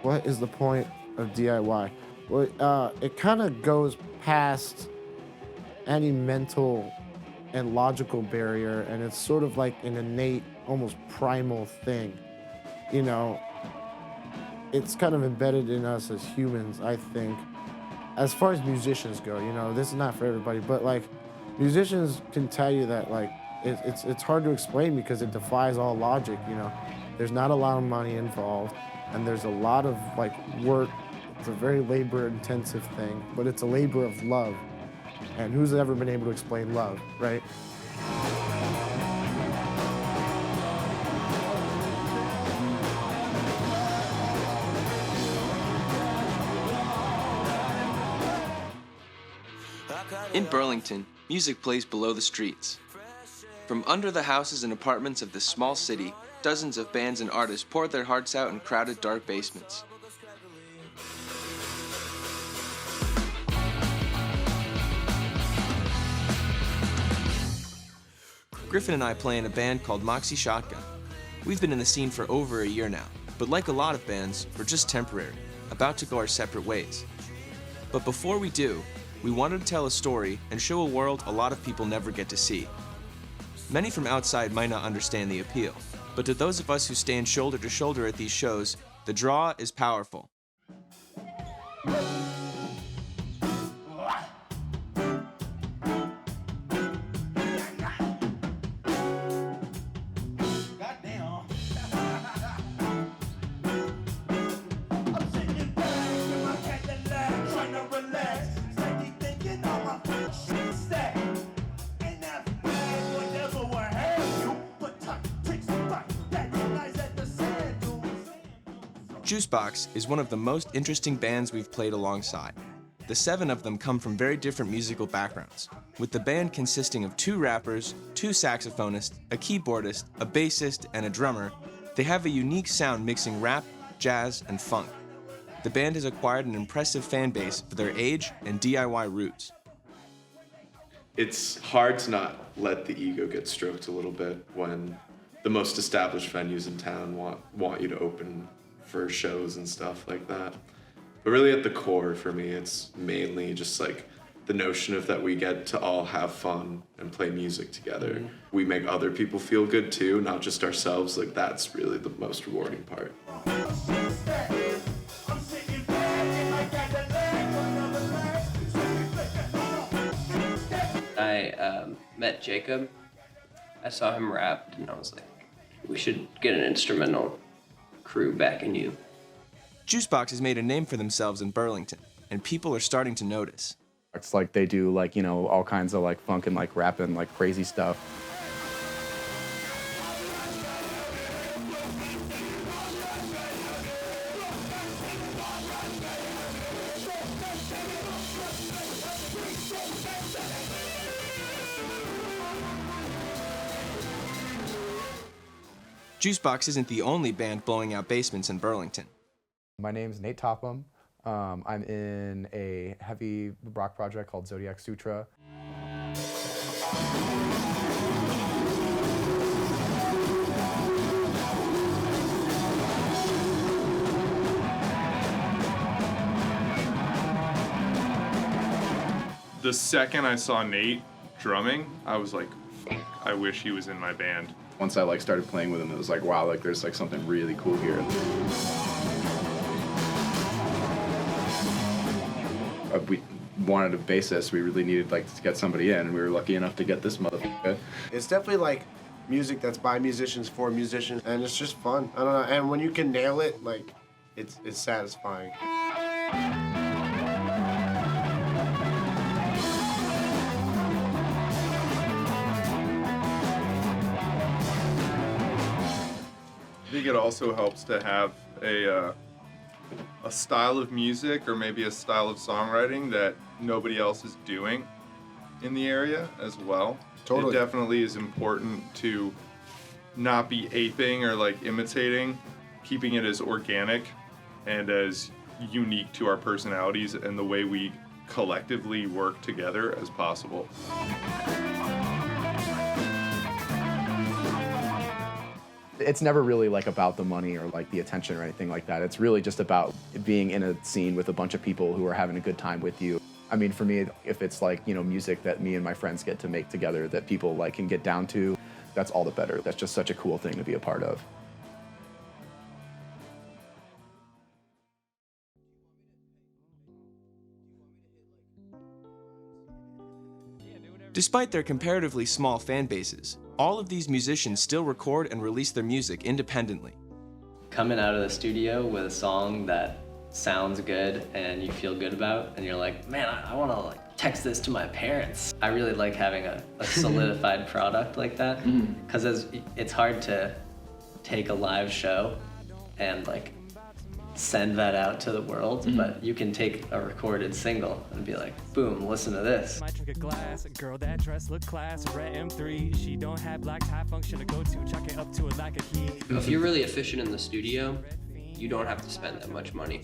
What is the point of DIY? Well, it kind of goes past any mental and logical barrier, and it's sort of like an innate, almost primal thing. You know, it's kind of embedded in us as humans, I think. As far as musicians go, this is not for everybody, but like musicians can tell you that like it's hard to explain because it defies all logic. There's not a lot of money involved, and there's a lot of like work. It's a very labor intensive thing, but it's a labor of love. And who's ever been able to explain love, right? In Burlington, music plays below the streets. From under the houses and apartments of this small city, dozens of bands and artists pour their hearts out in crowded, dark basements. Griffin and I play in a band called Moxie Shotgun. We've been in the scene for over a year now, but like a lot of bands, we're just temporary, about to go our separate ways. But before we do, we wanted to tell a story and show a world a lot of people never get to see. Many from outside might not understand the appeal, but to those of us who stand shoulder to shoulder at these shows, the draw is powerful. Juicebox is one of the most interesting bands we've played alongside. The 7 of them come from very different musical backgrounds, with the band consisting of 2 rappers, 2 saxophonists, a keyboardist, a bassist, and a drummer. They have a unique sound mixing rap, jazz, and funk. The band has acquired an impressive fan base for their age and DIY roots. It's hard to not let the ego get stroked a little bit when the most established venues in town want you to open for shows and stuff like that. But really at the core for me, it's mainly just like the notion of that we get to all have fun and play music together. Mm-hmm. We make other people feel good too, not just ourselves. Like that's really the most rewarding part. I met Jacob. I saw him rap and I was like, we should get an instrumental crew backing you. Juicebox has made a name for themselves in Burlington, and people are starting to notice. It's like they do like, all kinds of like funk and like rap and like crazy stuff. Juicebox isn't the only band blowing out basements in Burlington. My name's Nate Topham. I'm in a heavy rock project called Zodiac Sutra. The second I saw Nate drumming, I was like, I wish he was in my band. Once I like started playing with him, it was like, wow, like there's like something really cool here. We wanted a bassist. We really needed like to get somebody in, and we were lucky enough to get this motherfucker. It's definitely like music that's by musicians for musicians, and it's just fun. I don't know. And when you can nail it, like it's satisfying. I think it also helps to have a style of music or maybe a style of songwriting that nobody else is doing in the area as well. Totally. It definitely is important to not be aping or like imitating, keeping it as organic and as unique to our personalities and the way we collectively work together as possible. it's never really like about the money or like the attention or anything like that. It's really just about being in a scene with a bunch of people who are having a good time with you. I mean, for me, if it's like, you know, music that me and my friends get to make together that people like can get down to, that's all the better. That's just such a cool thing to be a part of. Despite their comparatively small fan bases, all of these musicians still record and release their music independently. Coming out of the studio with a song that sounds good and you feel good about, and you're like, man, I want to like text this to my parents. I really like having a solidified product like that, because it's hard to take a live show and like send that out to the world, but you can take a recorded single and be like, boom, listen to this. Might drink a glass, a girl that dress look class, a red M3, she don't have black high function to go to, chuck it up to it like a key. If you're really efficient in the studio, you don't have to spend that much money,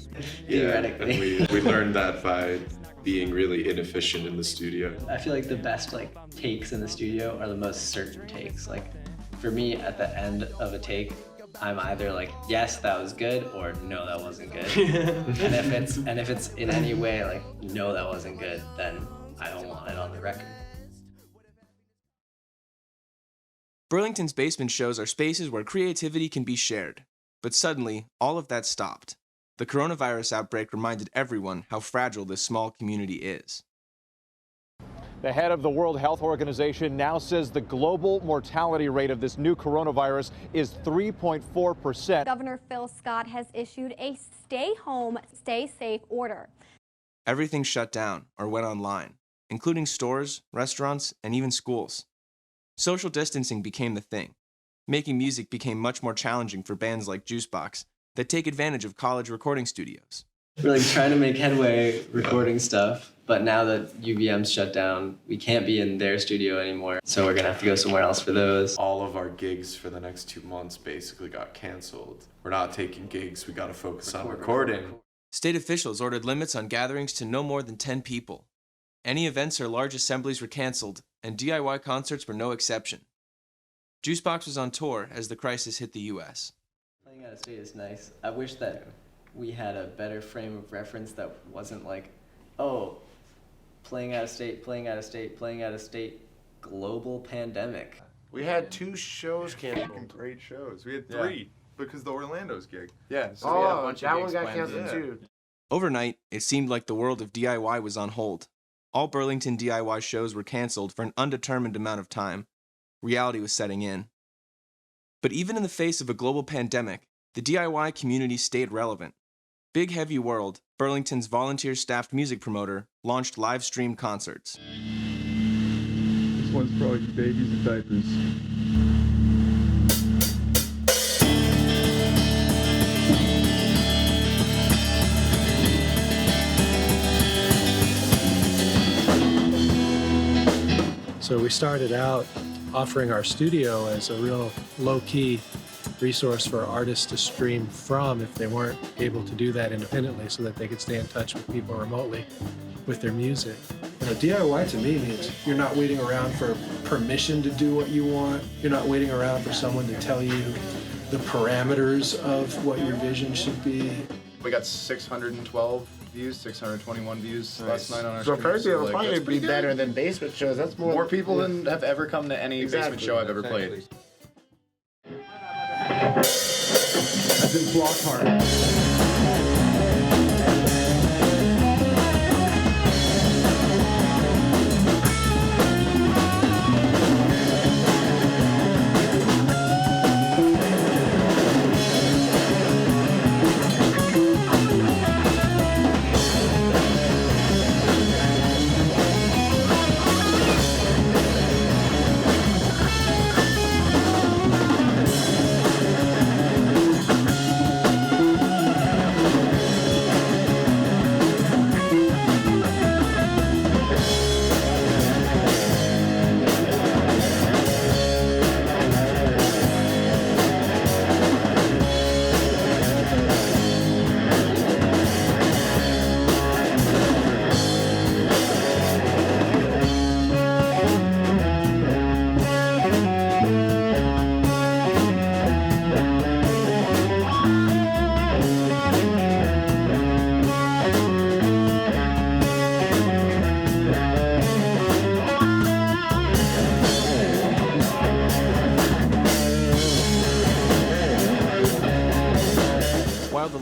Yeah, theoretically. and we learned that by being really inefficient in the studio. I feel like the best like takes in the studio are the most certain takes. Like for me, at the end of a take, I'm either like, yes, that was good, or no, that wasn't good. and if it's in any way like, no, that wasn't good, then I don't want it on the record. Burlington's basement shows are spaces where creativity can be shared. But suddenly, all of that stopped. The coronavirus outbreak reminded everyone how fragile this small community is. The head of the World Health Organization now says the global mortality rate of this new coronavirus is 3.4%. Governor Phil Scott has issued a stay home, stay safe order. Everything shut down or went online, including stores, restaurants, and even schools. Social distancing became the thing. Making music became much more challenging for bands like Juicebox that take advantage of college recording studios. We're like trying to make headway recording stuff, but now that UVM's shut down, we can't be in their studio anymore. So we're gonna have to go somewhere else for those. All of our gigs for the next 2 months basically got canceled. We're not taking gigs, we gotta focus on recording. State officials ordered limits on gatherings to no more than 10 people. Any events or large assemblies were canceled, and DIY concerts were no exception. Juicebox was on tour as the crisis hit the U.S. Playing out of state is nice. I wish that we had a better frame of reference that wasn't like, oh, playing out of state, global pandemic. We had 2 shows canceled. Great shows. We had 3 because the Orlando's gig. Yeah, so we had a bunch that of one gigs got planned. canceled too. Overnight, it seemed like the world of DIY was on hold. All Burlington DIY shows were canceled for an undetermined amount of time. Reality was setting in. But even in the face of a global pandemic, the DIY community stayed relevant. Big Heavy World, Burlington's volunteer-staffed music promoter, launched live-streamed concerts. This one's probably for babies and diapers. So we started out offering our studio as a real low-key resource for artists to stream from if they weren't able to do that independently, so that they could stay in touch with people remotely with their music. You know, DIY to me means you're not waiting around for permission to do what you want. You're not waiting around for someone to tell you the parameters of what your vision should be. We got 612 views, 621 views last night on our So stream. apparently it'll like, probably that's be pretty good. better than basement shows. That's More people than have ever come to any basement Exactly. show I've ever played. I've been blocked hard.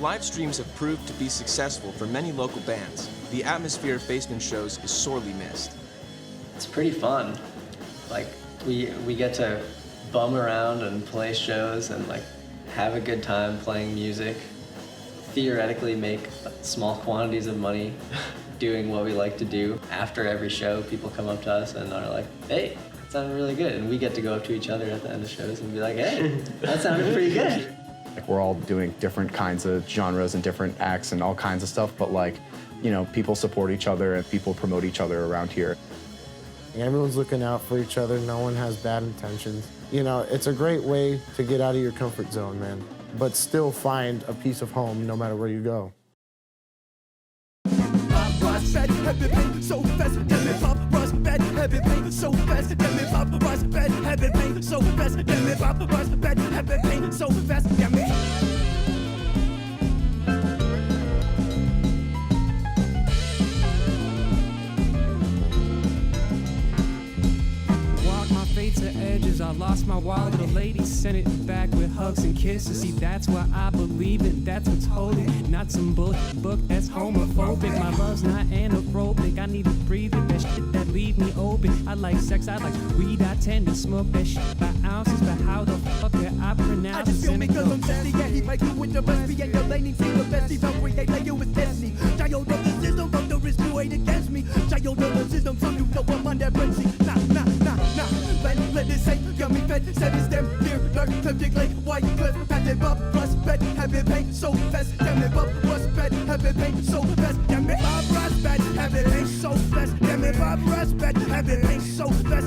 live streams have proved to be successful for many local bands, the atmosphere of basement shows is sorely missed. It's pretty fun. Like, we get to bum around and play shows and like have a good time playing music, theoretically make small quantities of money doing what we like to do. After every show, people come up to us and are like, hey, that sounded really good. And we get to go up to each other at the end of shows and be like, hey, that sounded pretty good. Like, we're all doing different kinds of genres and different acts and all kinds of stuff, but like, you know, people support each other and people promote each other around here. Everyone's looking out for each other. No one has bad intentions. You know, it's a great way to get out of your comfort zone, man, but still find a piece of home no matter where you go. So fast, damn it, pop, rush, bad, heavy pain. So fast, damn it, pop, rush, bad, heavy pain. So fast, damn it, pop, rush, bad, heavy pain. So fast, damn it. To edges, I lost my wallet. The lady sent it back with hugs and kisses. See, that's what I believe in, that's what's holy. Not some bullshit book that's homophobic. My love's not anaerobic. I need to breathe it, that shit that leave me open. I like sex, I like weed, I tend to smoke that shit by ounces. But how the fuck can I pronounce it? I just feel me cause I'm testy. Yeah, he might do with the recipe. And your lady take the best. He's hungry, they play you with destiny. Child of the system, from the risk you hate against me. Child of the system, from you know I'm on that frenzy. Nah. Let this hate, got me fed, said it's them here, learn, clip, dig, like, white clip, pat it up, rush, bed, have it paint, so fast, damn it, up, rush, bed, have it paint, so fast, damn it, Bob, rush, bed, have it paint, so fast, damn it, Bob, rush, bed, have it paint, so fast.